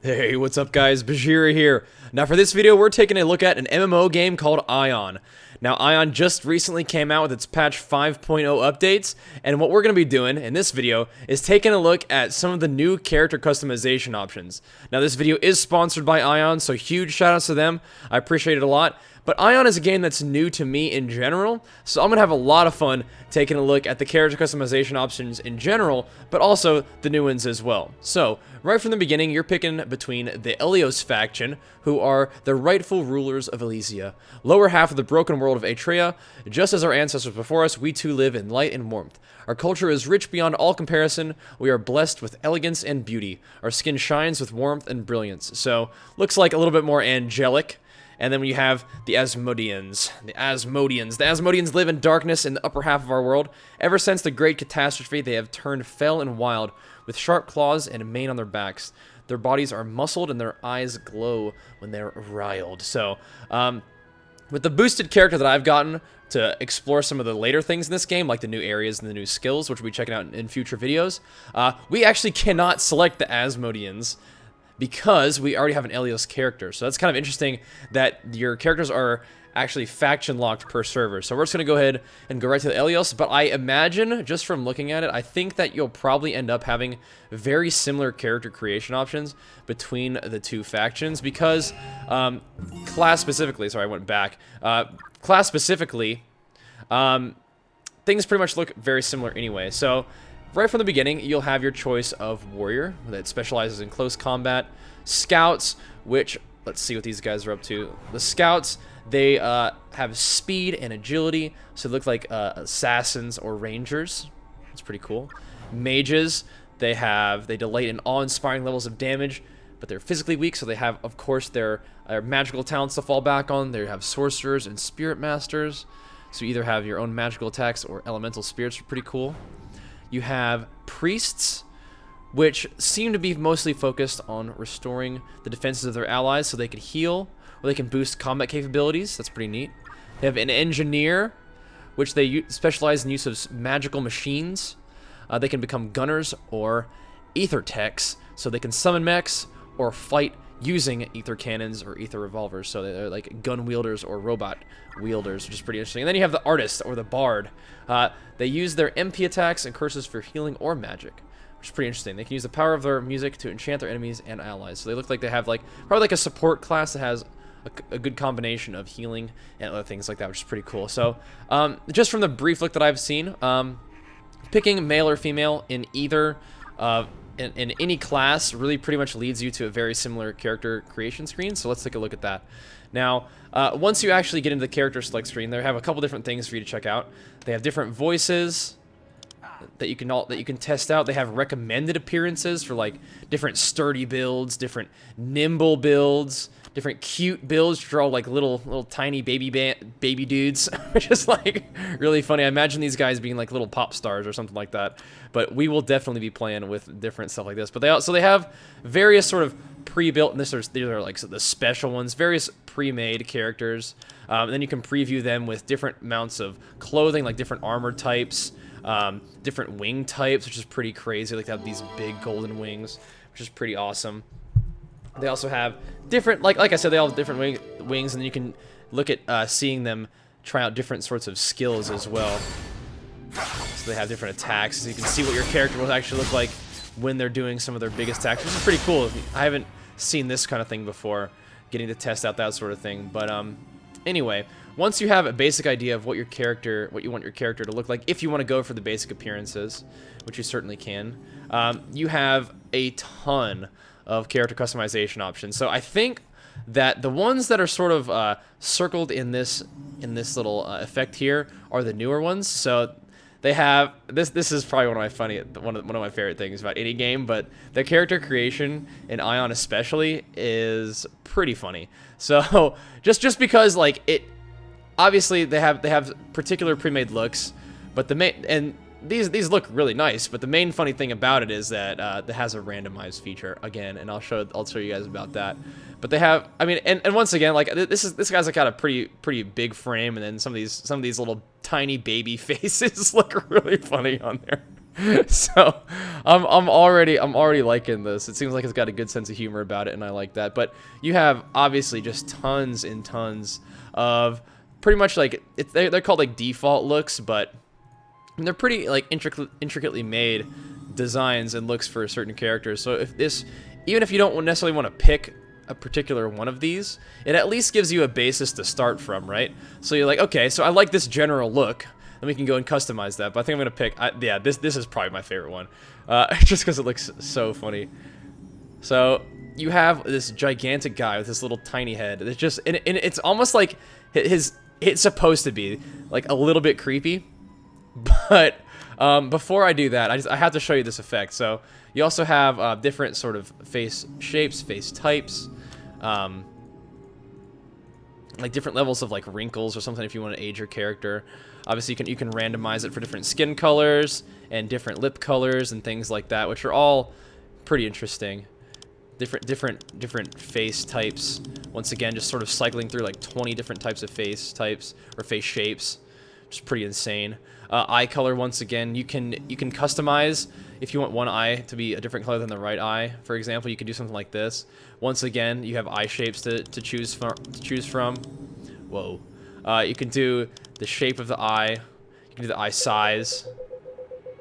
Hey, what's up guys, Bajheera here. Now for this video, we're taking a look at an MMO game called AION. Now AION just recently came out with its patch 5.0 updates, and what we're going to be doing in this video is taking a look at some of the new character customization options. Now this video is sponsored by AION, so huge shout outs to them, I appreciate it a lot. But AION is a game that's new to me in general, so I'm going to have a lot of fun taking a look at the character customization options in general, but also the new ones as well. So, right from the beginning, you're picking between the Elyos faction, who are the rightful rulers of Elysia, lower half of the broken world of Atrea. Just as our ancestors before us, we too live in light and warmth. Our culture is rich beyond all comparison. We are blessed with elegance and beauty. Our skin shines with warmth and brilliance. So, looks like a little bit more angelic. And then we have the Asmodians. The Asmodians live in darkness in the upper half of our world. Ever since the great catastrophe, they have turned fell and wild, with sharp claws and a mane on their backs. Their bodies are muscled and their eyes glow when they're riled. So, with the boosted character that I've gotten to explore some of the later things in this game, like the new areas and the new skills, which we'll be checking out in future videos, we actually cannot select the Asmodians, because we already have an Elyos character. So that's kind of interesting that your characters are actually faction locked per server. So we're just going to go ahead and go right to the Elyos, but I imagine, just from looking at it, I think that you'll probably end up having very similar character creation options between the two factions, because class specifically, sorry I went back, class specifically, things pretty much look very similar anyway. So right from the beginning, you'll have your choice of warrior that specializes in close combat, scouts, which, let's see what these guys are up to. The scouts, they have speed and agility, so they look like assassins or rangers. That's pretty cool. Mages, they delight in awe-inspiring levels of damage, but they're physically weak, so they have, of course, their magical talents to fall back on. They have sorcerers and spirit masters, so you either have your own magical attacks or elemental spirits, which are pretty cool. You have priests, which seem to be mostly focused on restoring the defenses of their allies so they can heal, or they can boost combat capabilities. That's pretty neat. They have an engineer, which they specialize in use of magical machines. They can become gunners or ether techs, so they can summon mechs or fight using ether cannons or ether revolvers. So they're like gun wielders or robot wielders, which is pretty interesting. And then you have the artist or the bard. They use their MP attacks and curses for healing or magic, which is pretty interesting. They can use the power of their music to enchant their enemies and allies. So they look like they have probably like a support class that has a good combination of healing and other things like that, which is pretty cool. So just from the brief look that I've seen, picking male or female in either in any class really pretty much leads you to a very similar character creation screen. So let's take a look at that. Now, once you actually get into the character select screen, they have a couple different things for you to check out. They have different voices that you can test out. They have recommended appearances for like different sturdy builds, different nimble builds, different cute builds for all like little tiny baby dudes, which is like really funny. I imagine these guys being like little pop stars or something like that. But we will definitely be playing with different stuff like this. But they have various sort of pre-built, and these are like the special ones, various pre-made characters. And then you can preview them with different amounts of clothing, like different armor types, different wing types, which is pretty crazy. Like they have these big golden wings, which is pretty awesome. They also have different, like I said, they all have different wings, and then you can look at seeing them try out different sorts of skills as well. So they have different attacks, so you can see what your character will actually look like when they're doing some of their biggest attacks, which is pretty cool. I haven't seen this kind of thing before, getting to test out that sort of thing. But anyway, once you have a basic idea of what you want your character to look like, if you want to go for the basic appearances, which you certainly can, you have a ton of character customization options. So I think that the ones that are sort of circled in this little effect here are the newer ones. So they have this is probably one of my favorite things about any game, but the character creation in AION especially is pretty funny. So just because like it, obviously they have particular pre-made looks, but these look really nice, but the main funny thing about it is that it has a randomized feature again, and I'll show you guys about that. But they have, I mean, and once again, like this guy's like got a pretty big frame, and then some of these little tiny baby faces look really funny on there. So I'm already liking this. It seems like it's got a good sense of humor about it, and I like that. But you have obviously just tons and tons of pretty much like they're called like default looks, but they're pretty like intricately made designs and looks for certain characters. So even if you don't necessarily want to pick a particular one of these, it at least gives you a basis to start from, right? So you're like, okay, so I like this general look, and we can go and customize that. But I think I'm gonna pick, yeah, this is probably my favorite one, just because it looks so funny. So you have this gigantic guy with this little tiny head. It's just, and it's almost like it's supposed to be like a little bit creepy, but before I do that, I have to show you this effect. So you also have different sort of face shapes, face types, like different levels of like wrinkles or something if you want to age your character. Obviously, you can randomize it for different skin colors and different lip colors and things like that, which are all pretty interesting. Different face types. Once again, just sort of cycling through like 20 different types of face types or face shapes, which is pretty insane. Eye color, once again, you can customize if you want one eye to be a different color than the right eye. For example, you can do something like this. Once again, you have eye shapes to choose from. Whoa. You can do the shape of the eye. You can do the eye size,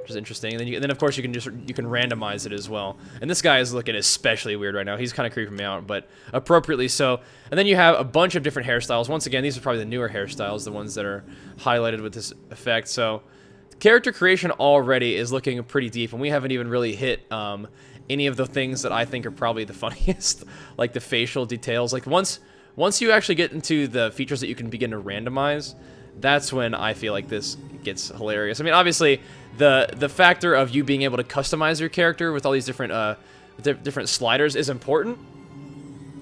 which is interesting. And then of course you can randomize it as well. And this guy is looking especially weird right now. He's kind of creeping me out, but appropriately so. And then you have a bunch of different hairstyles. Once again, these are probably the newer hairstyles, the ones that are highlighted with this effect. So character creation already is looking pretty deep, and we haven't even really hit any of the things that I think are probably the funniest, like the facial details. Like once you actually get into the features that you can begin to randomize, that's when I feel like this gets hilarious. I mean, obviously, the factor of you being able to customize your character with all these different different sliders is important,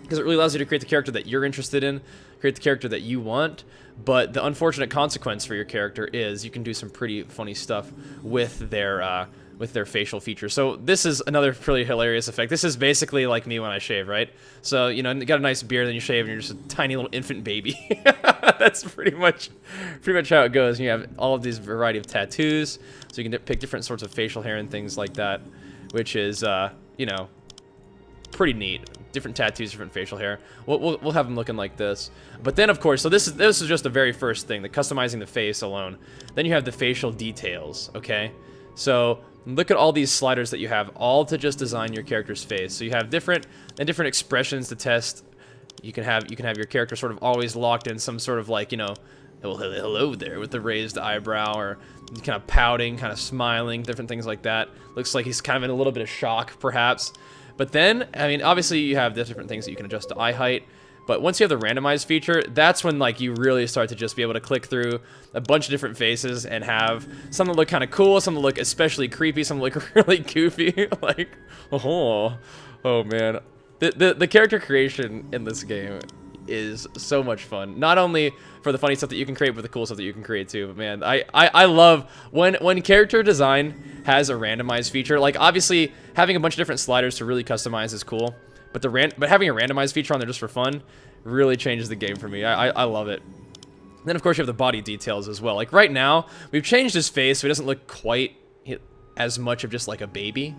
because it really allows you to create the character that you're interested in, create the character that you want. But the unfortunate consequence for your character is you can do some pretty funny stuff with their facial features. So this is another pretty hilarious effect. This is basically like me when I shave, right? So, you know, you got a nice beard, then you shave, and you're just a tiny little infant baby. That's pretty much how it goes. You have all of these variety of tattoos, so you can pick different sorts of facial hair and things like that, which is, you know, pretty neat. Different tattoos, different facial hair. We'll have them looking like this. But then, of course, so this is just the very first thing, the customizing the face alone. Then you have the facial details, okay? So look at all these sliders that you have, all to just design your character's face. So you have different expressions to test. You can have your character sort of always locked in some sort of like, you know, oh, hello there, with the raised eyebrow, or kind of pouting, kind of smiling, different things like that. Looks like he's kind of in a little bit of shock, perhaps. But then, I mean, obviously you have the different things that you can adjust to eye height. But once you have the randomized feature, that's when like you really start to just be able to click through a bunch of different faces and have some that look kind of cool, some that look especially creepy, some that look really goofy. Like, oh man, the character creation in this game is so much fun. Not only for the funny stuff that you can create, but the cool stuff that you can create too. But man, I love when character design has a randomized feature. Like obviously having a bunch of different sliders to really customize is cool, but having a randomized feature on there just for fun really changes the game for me. I love it. Then of course you have the body details as well. Like right now we've changed his face so he doesn't look quite as much of just like a baby.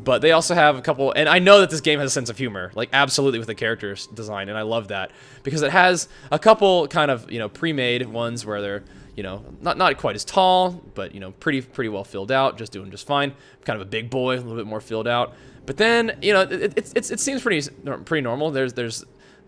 But they also have a couple, and I know that this game has a sense of humor, like absolutely with the character's design, and I love that because it has a couple kind of, you know, pre-made ones where they're, you know, not quite as tall, but, you know, pretty well filled out, just doing just fine. Kind of a big boy, a little bit more filled out. But then, you know, it seems pretty normal. There's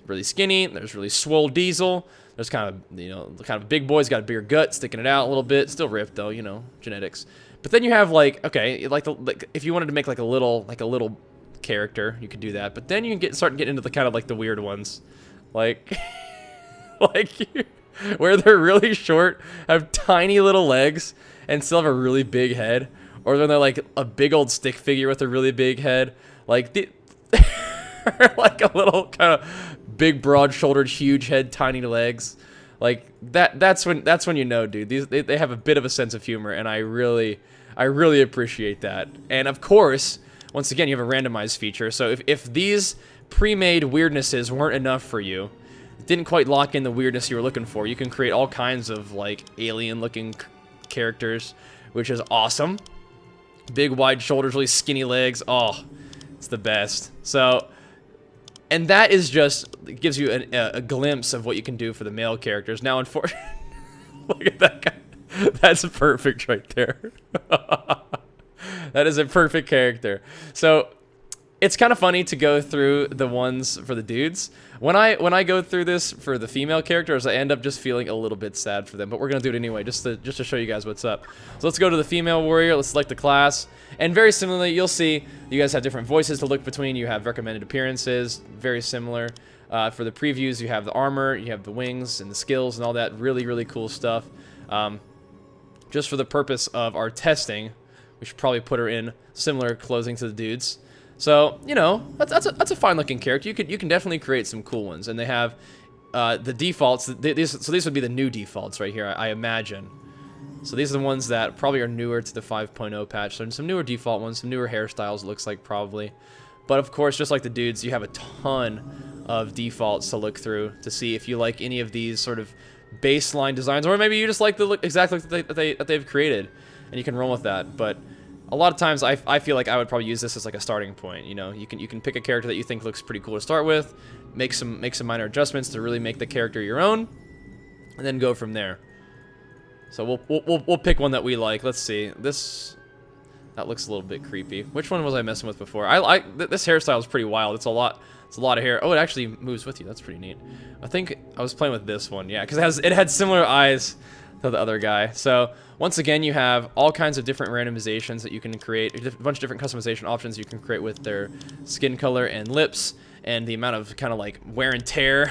really skinny, there's really swole diesel, there's kind of, you know, kind of big boy's got a bigger gut, sticking it out a little bit, still ripped though, you know, genetics. But then you have like, okay, like if you wanted to make like a little character, you could do that. But then you can start getting into the kind of like the weird ones, like where they're really short, have tiny little legs, and still have a really big head, or then they're like a big old stick figure with a really big head, like like a little kind of big, broad-shouldered, huge head, tiny legs. Like that's when you know, dude. They have a bit of a sense of humor, and I really appreciate that. And of course, once again, you have a randomized feature. So if these pre-made weirdnesses weren't enough for you, didn't quite lock in the weirdness you were looking for, you can create all kinds of like alien-looking characters, which is awesome. Big wide shoulders, really skinny legs. Oh, it's the best. So, and that is just, it gives you a glimpse of what you can do for the male characters. Now, unfortunately, look at that guy. That's perfect right there. That is a perfect character. So, it's kind of funny to go through the ones for the dudes. When I go through this for the female characters, I end up just feeling a little bit sad for them. But we're gonna do it anyway, just to show you guys what's up. So let's go to the female warrior. Let's select the class, and very similarly, you'll see you guys have different voices to look between. You have recommended appearances, very similar. For the previews, you have the armor, you have the wings and the skills and all that really cool stuff. Just for the purpose of our testing, we should probably put her in similar clothing to the dudes. So, you know, that's a fine looking character. You can definitely create some cool ones, and they have the defaults. So these would be the new defaults right here, I imagine. So these are the ones that probably are newer to the 5.0 patch. So some newer default ones, some newer hairstyles, it looks like probably. But of course, just like the dudes, you have a ton of defaults to look through to see if you like any of these sort of baseline designs, or maybe you just like the exact look that they've created, and you can roll with that. But a lot of times, I feel like I would probably use this as like a starting point. You know, you can pick a character that you think looks pretty cool to start with, make some minor adjustments to really make the character your own, and then go from there. So we'll pick one that we like. Let's see, that looks a little bit creepy. Which one was I messing with before? This hairstyle is pretty wild. It's a lot of hair. Oh, it actually moves with you. That's pretty neat. I think I was playing with this one, yeah, because it had similar eyes to the other guy. So once again, you have all kinds of different randomizations that you can create, a bunch of different customization options you can create with their skin color and lips, and the amount of kind of like wear and tear,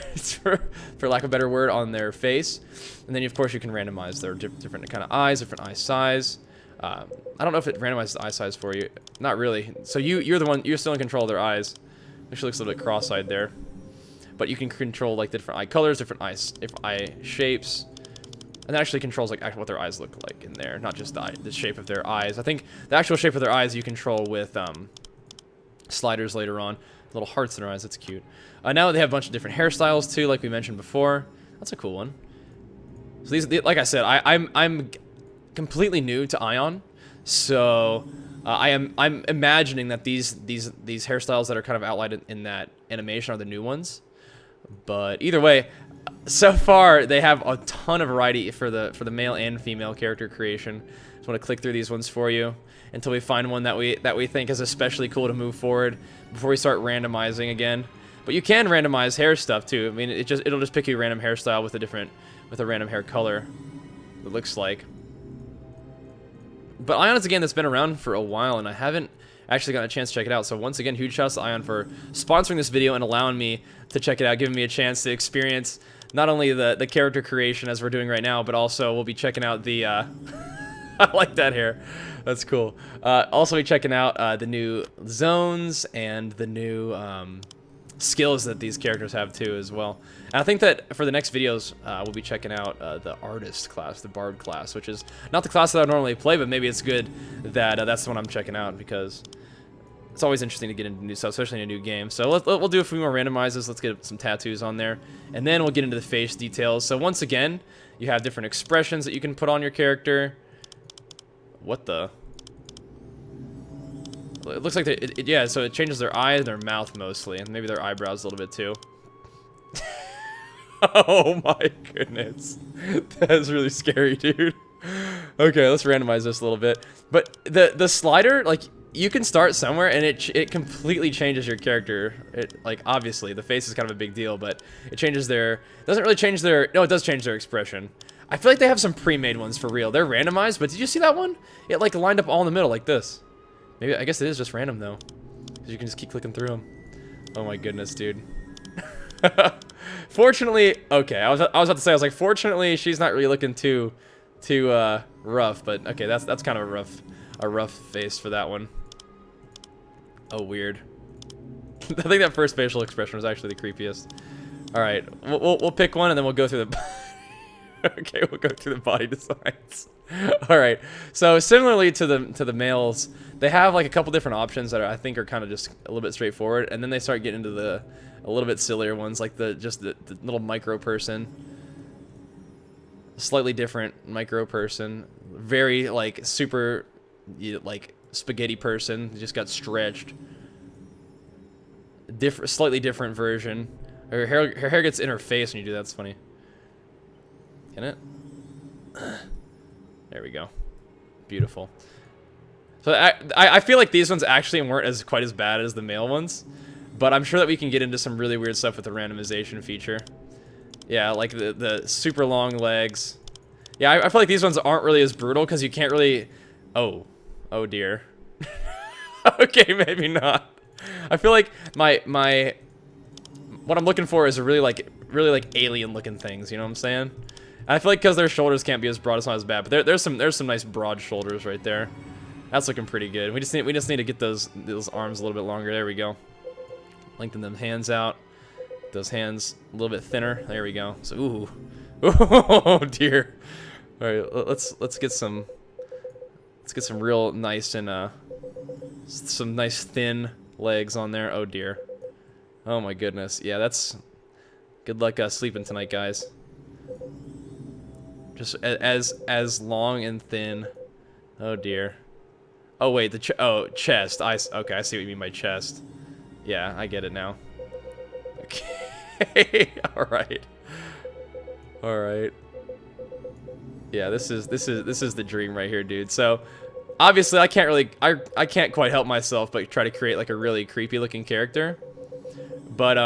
for lack of a better word, on their face. And then of course you can randomize their different kind of eyes, different eye size. I don't know if it randomizes the eye size for you. Not really. So you're still in control of their eyes. Actually looks a little bit cross-eyed there. But you can control like the different eye colors, different eye shapes. And that actually controls like what their eyes look like in there, not just the shape of their eyes. I think the actual shape of their eyes you control with sliders later on. Little hearts in their eyes, that's cute. Now they have a bunch of different hairstyles too, like we mentioned before. That's a cool one. So these, like I said, I'm completely new to AION, so I'm imagining that these hairstyles that are kind of outlined in that animation are the new ones. But either way, so far they have a ton of variety for the male and female character creation. Just want to click through these ones for you until we find one that we think is especially cool to move forward before we start randomizing again. But you can randomize hair stuff too. I mean, it'll just pick you a random hairstyle with a random hair color. It looks like. But AION is a game that's been around for a while, and I haven't actually gotten a chance to check it out. So once again, huge shouts to AION for sponsoring this video and allowing me to check it out, giving me a chance to experience not only the character creation as we're doing right now, but also we'll be checking out the I like that hair. That's cool. Also be checking out the new zones and the new skills that these characters have too as well. And I think that for the next videos, we'll be checking out the artist class, the bard class, which is not the class that I normally play, but maybe it's good that that's the one I'm checking out, because it's always interesting to get into new stuff, especially in a new game. So we'll do a few more randomizes. Let's get some tattoos on there, and then we'll get into the face details. So once again, you have different expressions that you can put on your character. What the? It looks like yeah, so it changes their eyes and their mouth mostly, and maybe their eyebrows a little bit too. Oh my goodness. That's really scary, dude. Okay, let's randomize this a little bit. But the slider, like, you can start somewhere and it completely changes your character. Like, obviously, the face is kind of a big deal, but it changes doesn't really change no, it does change their expression. I feel like they have some pre-made ones for real. They're randomized, but did you see that one? It like lined up all in the middle like this. Maybe, I guess it is just random though, because you can just keep clicking through them. Oh my goodness, dude. Fortunately, okay, I was about to say, I was like, fortunately, she's not really looking too rough, but okay, that's kind of a rough face for that one. Oh, weird. I think that first facial expression was actually the creepiest. All right, we'll pick one and then we'll go through the. Okay, we'll go through the body designs. All right. So similarly to the males, they have like a couple different options that I think are kind of just a little bit straightforward, and then they start getting into a little bit sillier ones, like the little micro person, slightly different micro person, very like super like spaghetti person. He just got stretched. Slightly different version. Her hair gets in her face when you do that. That's funny. Can it? There we go. Beautiful. So I feel like these ones actually weren't quite as bad as the male ones, but I'm sure that we can get into some really weird stuff with the randomization feature. Yeah, like the super long legs. Yeah, I feel like these ones aren't really as brutal because you can't really... Oh dear. Okay, maybe not. I feel like what I'm looking for is a really like alien looking things, you know what I'm saying? And I feel like because their shoulders can't be as broad, it's not as bad. But there's some nice broad shoulders right there. That's looking pretty good. We just need to get those arms a little bit longer. There we go. Lengthen them hands out. Those hands a little bit thinner. There we go. So ooh. Oh dear. All right, let's get some real nice and some nice thin legs on there. Oh dear. Oh my goodness. Yeah, that's good luck sleeping tonight, guys. Just as long and thin. Oh dear. Oh wait, chest. Okay, I see what you mean by chest. Yeah, I get it now. Okay. All right. All right. Yeah, this is the dream right here, dude. So, obviously, I can't quite help myself but try to create like a really creepy looking character. But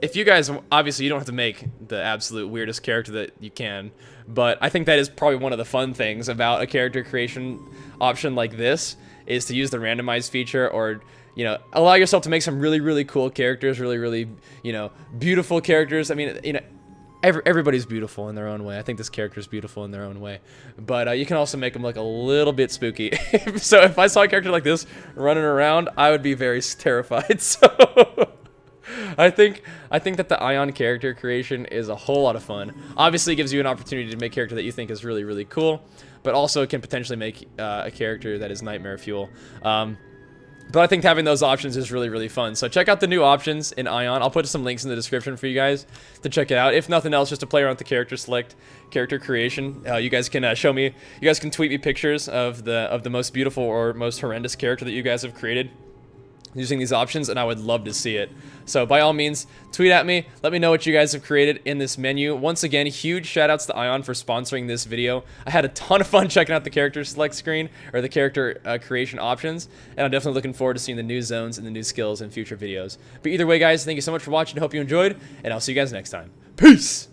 if you guys, obviously, you don't have to make the absolute weirdest character that you can. But I think that is probably one of the fun things about a character creation option like this, is to use the randomize feature, or, you know, allow yourself to make some really cool characters, really, you know, beautiful characters. I mean, you know, everybody's beautiful in their own way. I think this character is beautiful in their own way. But you can also make them look a little bit spooky. So if I saw a character like this running around, I would be very terrified. So I think that the AION character creation is a whole lot of fun. Obviously, it gives you an opportunity to make a character that you think is really cool, but also can potentially make a character that is nightmare fuel. But I think having those options is really fun. So check out the new options in AION. I'll put some links in the description for you guys to check it out. If nothing else, just to play around with the character select, character creation. You guys can show me. You guys can tweet me pictures of the most beautiful or most horrendous character that you guys have created using these options, and I would love to see it. So by all means, tweet at me. Let me know what you guys have created in this menu. Once again, huge shout outs to AION for sponsoring this video. I had a ton of fun checking out the character select screen, or the character creation options, and I'm definitely looking forward to seeing the new zones and the new skills in future videos. But either way, guys, thank you so much for watching. I hope you enjoyed, and I'll see you guys next time. Peace!